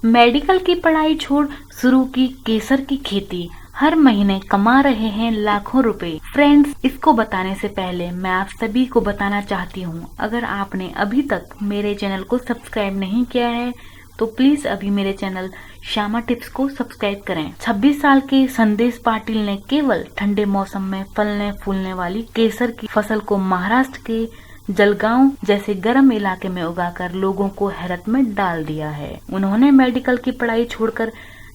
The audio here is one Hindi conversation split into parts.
मेडिकल की पढ़ाई छोड़ शुरू की केसर की खेती, हर महीने कमा रहे हैं लाखों रुपए। फ्रेंड्स, इसको बताने से पहले मैं आप सभी को बताना चाहती हूँ, अगर आपने अभी तक मेरे चैनल को सब्सक्राइब नहीं किया है तो प्लीज अभी मेरे चैनल श्यामा टिप्स को सब्सक्राइब करें। 26 साल के संदेश पाटिल ने केवल ठंडे मौसम में फलने फूलने वाली केसर की फसल को महाराष्ट्र के जलगांव जैसे गर्म इलाके में उगाकर लोगों को हैरत में डाल दिया है। उन्होंने मेडिकल की पढ़ाई छोड़कर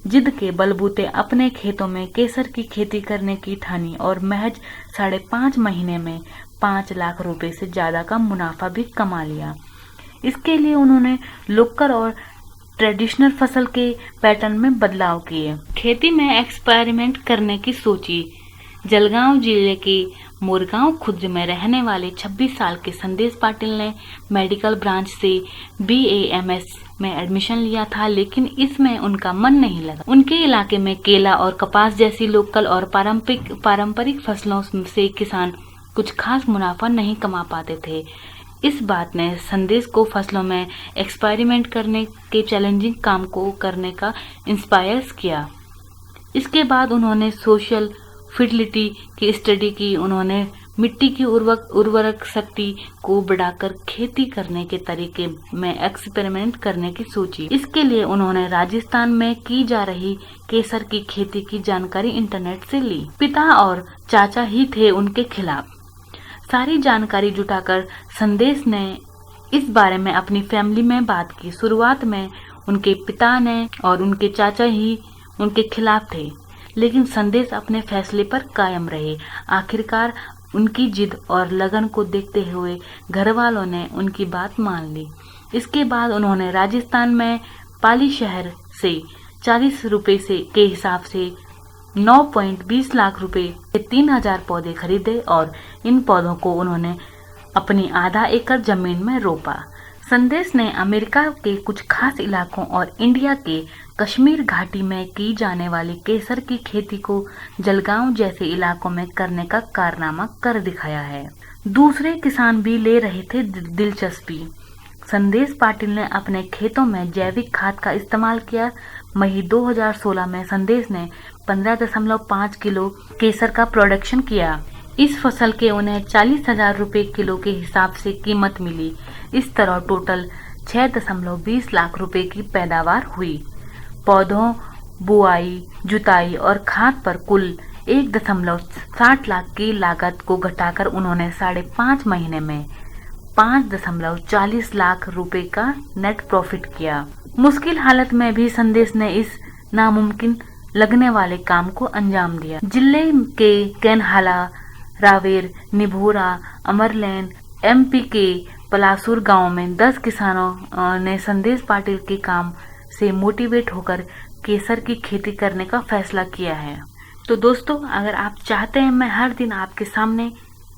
जिद के बलबूते अपने खेतों में केसर की खेती करने की ठानी और महज 5.5 महीने में 5 लाख रुपए से ज्यादा का मुनाफा भी कमा लिया। इसके लिए उन्होंने लोकल और ट्रेडिशनल फसल के पैटर्न में बदलाव किए, खेती में एक्सपेरिमेंट करने की सोची। जलगांव जिले के मोरगांव खुर्द में रहने वाले 26 साल के संदेश पाटिल ने मेडिकल ब्रांच से BAMS में एडमिशन लिया था, लेकिन इसमें उनका मन नहीं लगा। उनके इलाके में केला और कपास जैसी लोकल और पारंपरिक फसलों से किसान कुछ खास मुनाफा नहीं कमा पाते थे। इस बात ने संदेश को फसलों में एक्सपेरिमेंट करने के चैलेंजिंग काम को करने का इंस्पायर किया। इसके बाद उन्होंने सोशल फर्टिलिटी की स्टडी की। उन्होंने मिट्टी की उर्वरक शक्ति को बढ़ाकर खेती करने के तरीके में एक्सपेरिमेंट करने की सोची। इसके लिए उन्होंने राजस्थान में की जा रही केसर की खेती की जानकारी इंटरनेट से ली। पिता और चाचा ही थे उनके खिलाफ। सारी जानकारी जुटाकर संदेश ने इस बारे में अपनी फैमिली में बात की। शुरुआत में उनके पिता ने और उनके चाचा ही उनके खिलाफ थे, लेकिन संदेश अपने फैसले पर कायम रहे। आखिरकार उनकी जिद और लगन को देखते हुए घर वालों ने उनकी बात मान ली। इसके बाद उन्होंने राजस्थान में पाली शहर से 40 रुपए के हिसाब से 9.20 लाख रुपए के 3000 पौधे खरीदे और इन पौधों को उन्होंने अपनी आधा एकड़ जमीन में रोपा। संदेश ने अमेरिका के कुछ खास इलाकों और इंडिया के कश्मीर घाटी में की जाने वाली केसर की खेती को जलगांव जैसे इलाकों में करने का कारनामा कर दिखाया है। दूसरे किसान भी ले रहे थे दिलचस्पी। संदेश पाटिल ने अपने खेतों में जैविक खाद का इस्तेमाल किया। मई 2016 में संदेश ने 15.5 किलो केसर का प्रोडक्शन किया। इस फसल के उन्हें 40,000 रुपए किलो के हिसाब से कीमत मिली। इस तरह टोटल 6.20 लाख रुपए की पैदावार हुई। पौधों, बुआई, जुताई और खाद पर कुल 1.60 लाख की लागत को घटाकर उन्होंने 5.5 महीने में 5.40 लाख रुपए का नेट प्रॉफिट किया। मुश्किल हालत में भी संदेश ने इस नामुमकिन लगने वाले काम को अंजाम दिया। जिले के कैनहाला, रावेर, निभोरा, अमरलैन, MP के पलासूर गांव में 10 किसानों ने संदेश पाटिल के काम से मोटिवेट होकर केसर की खेती करने का फैसला किया है। तो दोस्तों, अगर आप चाहते हैं मैं हर दिन आपके सामने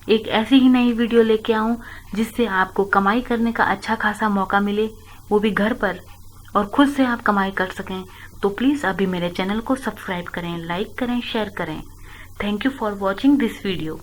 एक ऐसी ही नई वीडियो लेके आऊं जिससे आपको कमाई करने का अच्छा खासा मौका मिले, वो भी घर पर, और खुद से आप कमाई कर सकें, तो प्लीज अभी मेरे चैनल को सब्सक्राइब करें, लाइक करें, शेयर करें। Thank you for watching this video.